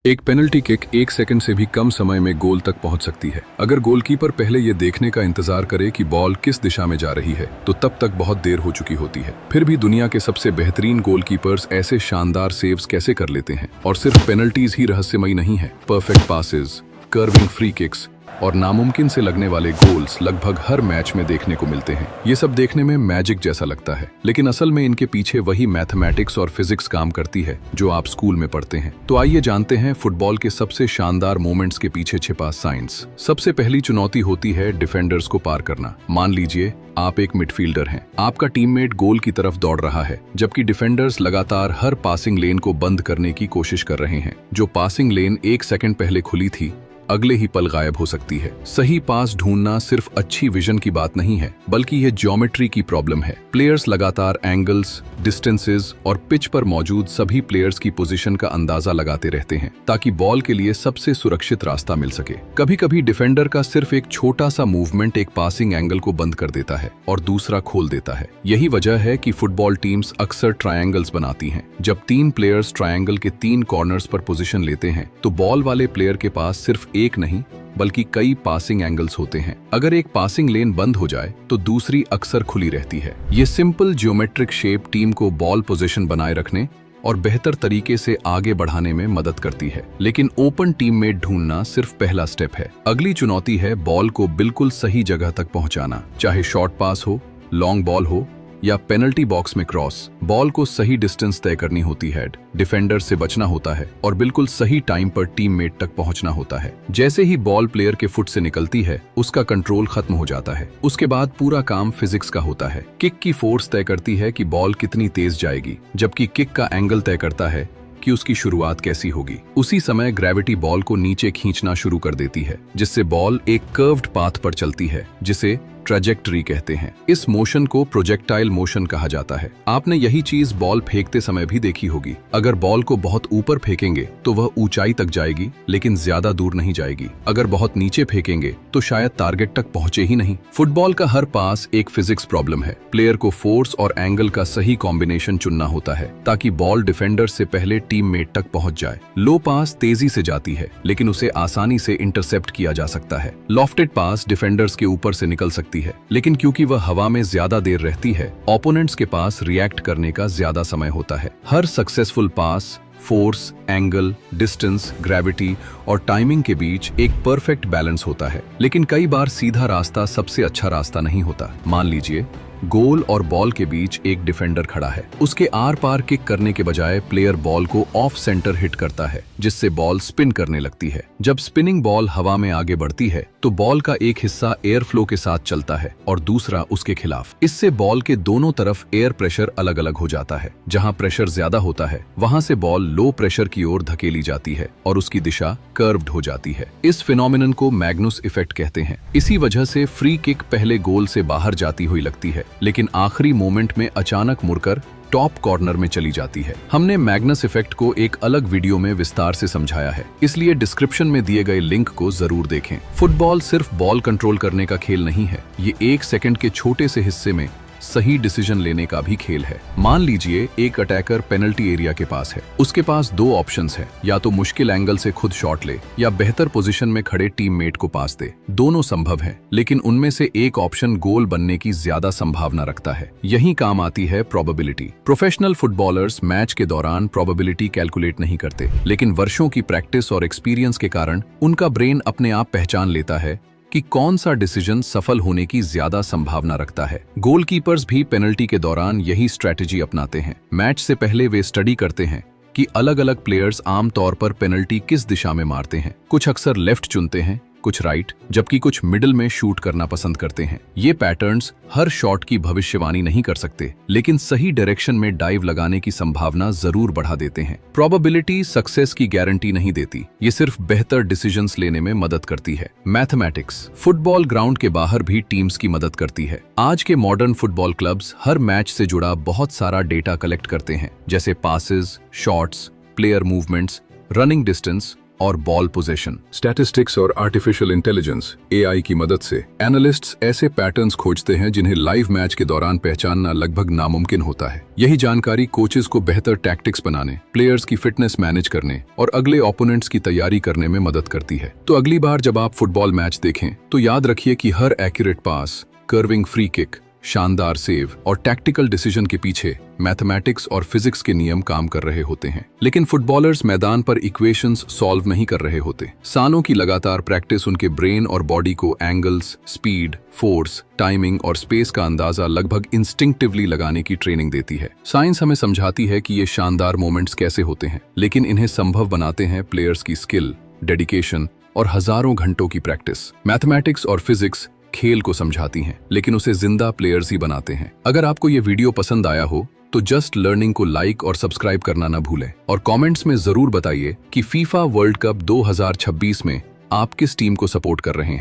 एक penalty kick 1 second से भी कम समय में गोल तक पहुंच सकती है। अगर गोलकीपर पहले ये देखने का इंतजार करे कि बॉल किस दिशा में जा रही है तो तब तक बहुत देर हो चुकी होती है। फिर भी दुनिया के सबसे बेहतरीन गोलकीपर्स ऐसे शानदार सेव्स कैसे कर लेते हैं। और सिर्फ पेनल्टीज ही रहस्यमयी नहीं है, perfect passes, curving free kicks और नामुमकिन से लगने वाले गोल्स लगभग हर मैच में देखने को मिलते हैं। ये सब देखने में मैजिक जैसा लगता है, लेकिन असल में इनके पीछे वही मैथमेटिक्स और फिजिक्स काम करती है जो आप स्कूल में पढ़ते हैं। तो आइए जानते हैं फुटबॉल के सबसे शानदार मोमेंट्स के पीछे छिपा साइंस। सबसे पहली चुनौती होती है डिफेंडर्स को पार करना। मान लीजिए आप एक मिडफील्डर हैं, आपका टीममेट गोल की तरफ दौड़ रहा है, जबकि डिफेंडर्स लगातार हर पासिंग लेन को बंद करने की कोशिश कर रहे हैं। जो पासिंग लेन 1 सेकंड पहले खुली थी अगले ही पल गायब हो सकती है। सही पास ढूंढना सिर्फ अच्छी विजन की बात नहीं है, बल्कि यह ज्योमेट्री की प्रॉब्लम है। प्लेयर्स लगातार एंगल्स, डिस्टेंसेस और पिच पर मौजूद सभी प्लेयर्स की पोजीशन का अंदाजा लगाते रहते हैं ताकि बॉल के लिए सबसे सुरक्षित रास्ता मिल सके। कभी कभी डिफेंडर का सिर्फ एक छोटा सा मूवमेंट एक पासिंग एंगल को बंद कर देता है और दूसरा खोल देता है। यही वजह है कि फुटबॉल टीम्स अक्सर ट्रायंगल्स बनाती हैं। जब 3 प्लेयर्स ट्रायंगल के 3 कॉर्नर्स पर पोजीशन लेते हैं तो बॉल वाले प्लेयर के पास सिर्फ एक नहीं बल्कि कई पासिंग एंगल्स होते हैं। अगर एक पासिंग लेन बंद हो जाए तो दूसरी अक्सर खुली रहती है। ये सिंपल ज्योमेट्रिक शेप टीम को बॉल पोजीशन बनाए रखने और बेहतर तरीके से आगे बढ़ाने में मदद करती है। लेकिन ओपन टीममेट ढूंढना सिर्फ पहला स्टेप है। अगली चुनौती है बॉल को बिल्कुल सही जगह तक पहुंचाना। चाहे शॉर्ट पास हो, लॉन्ग बॉल हो या पेनल्टी बॉक्स में क्रॉस, बॉल को सही डिस्टेंस तय करनी होती है, डिफेंडर से बचना होता है और बिल्कुल सही टाइम पर टीममेट तक पहुंचना होता है। जैसे ही बॉल प्लेयर के फुट से निकलती है उसका कंट्रोल खत्म हो जाता है। उसके बाद पूरा काम फिजिक्स का होता है। किक की फोर्स तय करती है कि बॉल कितनी तेज जाएगी, जबकि किक का एंगल तय करता है कि उसकी शुरुआत कैसी होगी। उसी समय ग्रेविटी बॉल को नीचे खींचना शुरू कर देती है, जिससे बॉल एक कर्व्ड पाथ पर चलती है, जिसे ट्रैजेक्टरी कहते हैं। इस मोशन को प्रोजेक्टाइल मोशन कहा जाता है। आपने यही चीज बॉल फेंकते समय भी देखी होगी। अगर बॉल को बहुत ऊपर फेंकेंगे तो वह ऊंचाई तक जाएगी, लेकिन ज्यादा दूर नहीं जाएगी। अगर बहुत नीचे फेंकेंगे तो शायद टारगेट तक पहुंचे ही नहीं। फुटबॉल का हर पास एक फिजिक्स प्रॉब्लम है। प्लेयर को फोर्स और एंगल का सही कॉम्बिनेशन चुनना होता है ताकि बॉल डिफेंडर से पहले टीममेट तक पहुंच जाए। लो पास तेजी से जाती है, लेकिन उसे आसानी से इंटरसेप्ट किया जा सकता है। लॉफ्टेड पास डिफेंडर्स के ऊपर से निकल सकती है, लेकिन क्योंकि वह हवा में ज्यादा देर रहती है, ओपोनेंट्स के पास रिएक्ट करने का ज्यादा समय होता है। हर सक्सेसफुल पास फोर्स, एंगल, डिस्टेंस, ग्रेविटी और टाइमिंग के बीच एक परफेक्ट बैलेंस होता है। लेकिन कई बार सीधा रास्ता सबसे अच्छा रास्ता नहीं होता। मान लीजिए गोल और बॉल के बीच एक डिफेंडर खड़ा है। उसके आर पार किक करने के बजाय प्लेयर बॉल को ऑफ सेंटर हिट करता है, जिससे बॉल स्पिन करने लगती है। जब स्पिनिंग बॉल हवा में आगे बढ़ती है तो बॉल का एक हिस्सा एयर फ्लो के साथ चलता है और दूसरा उसके खिलाफ। इससे बॉल के दोनों तरफ एयर प्रेशर अलग अलग हो जाता है। जहां प्रेशर ज्यादा होता है वहां से बॉल लो प्रेशर की ओर धकेली जाती है और उसकी दिशा कर्व्ड हो जाती है। इस फिनोमिनन को मैग्नुस इफेक्ट कहते हैं। इसी वजह से फ्री किक पहले गोल से बाहर जाती हुई लगती है, लेकिन आखिरी मोमेंट में अचानक मुड़कर टॉप कॉर्नर में चली जाती है। हमने मैग्नस इफेक्ट को एक अलग वीडियो में विस्तार से समझाया है, इसलिए डिस्क्रिप्शन में दिए गए लिंक को जरूर देखें। फुटबॉल सिर्फ बॉल कंट्रोल करने का खेल नहीं है, ये 1 सेकंड के छोटे से हिस्से में सही डिसीजन लेने का भी खेल है। मान लीजिए एक अटैकर पेनल्टी एरिया के पास है। उसके पास 2 ऑप्शंस हैं, या तो मुश्किल एंगल से खुद शॉट ले या बेहतर पोजीशन में खड़े टीममेट को पास दे। दोनों संभव हैं, लेकिन उनमें से एक ऑप्शन गोल बनने की ज्यादा संभावना रखता है। यही काम आती है प्रोबेबिलिटी। प्रोफेशनल फुटबॉलर्स मैच के दौरान प्रोबेबिलिटी कैलकुलेट नहीं करते, लेकिन वर्षों की प्रैक्टिस और एक्सपीरियंस के कारण उनका ब्रेन अपने आप पहचान लेता है कि कौन सा डिसीजन सफल होने की ज्यादा संभावना रखता है। गोलकीपर्स भी पेनल्टी के दौरान यही स्ट्रेटेजी अपनाते हैं। मैच से पहले वे स्टडी करते हैं कि अलग अलग प्लेयर्स आमतौर पर पेनल्टी किस दिशा में मारते हैं। कुछ अक्सर लेफ्ट चुनते हैं, कुछ राइट, जबकि कुछ मिडिल में शूट करना पसंद करते हैं। ये पैटर्न्स हर शॉट की भविष्यवाणी नहीं कर सकते, लेकिन सही डायरेक्शन में डाइव लगाने की संभावना जरूर बढ़ा देते हैं। प्रोबेबिलिटी सक्सेस की गारंटी नहीं देती, ये सिर्फ बेहतर डिसीजंस लेने में मदद करती है। मैथमेटिक्स फुटबॉल ग्राउंड के बाहर भी टीम्स की मदद करती है। आज के मॉडर्न फुटबॉल क्लब्स हर मैच से जुड़ा बहुत सारा डेटा कलेक्ट करते हैं, जैसे passes, shots, player movements, running distance और बॉल पोजीशन। स्टैटिस्टिक्स और आर्टिफिशियल इंटेलिजेंस (AI) की मदद से एनालिस्ट्स ऐसे पैटर्न्स खोजते हैं जिन्हें लाइव मैच के दौरान पहचानना लगभग नामुमकिन होता है। यही जानकारी कोचेस को बेहतर टैक्टिक्स बनाने, प्लेयर्स की फिटनेस मैनेज करने और अगले ओपोनेंट्स की तैयारी करने में मदद करती है। तो अगली बार जब आप फुटबॉल मैच देखें तो याद रखिए कि हर एक्यूरेट पास, कर्विंग फ्री किक, शानदार सेव और टैक्टिकल डिसीजन के पीछे मैथमेटिक्स और फिजिक्स के नियम काम कर रहे होते हैं। लेकिन फुटबॉलर्स मैदान पर इक्वेशंस सॉल्व नहीं कर रहे होते। सालों की लगातार प्रैक्टिस उनके ब्रेन और बॉडी को एंगल्स, स्पीड, फोर्स, टाइमिंग और स्पेस का अंदाजा लगभग इंस्टिंक्टिवली लगाने की ट्रेनिंग देती है। साइंस हमें समझाती है कि ये शानदार मोमेंट्स कैसे होते हैं, लेकिन इन्हें संभव बनाते हैं प्लेयर्स की स्किल, डेडिकेशन और हजारों घंटों की प्रैक्टिस। मैथमेटिक्स और फिजिक्स खेल को समझाती हैं, लेकिन उसे जिंदा प्लेयर्स ही बनाते हैं। अगर आपको ये वीडियो पसंद आया हो तो जस्ट लर्निंग को लाइक और सब्सक्राइब करना ना भूलें और कमेंट्स में जरूर बताइए कि फीफा वर्ल्ड कप 2026 में आप किस टीम को सपोर्ट कर रहे हैं।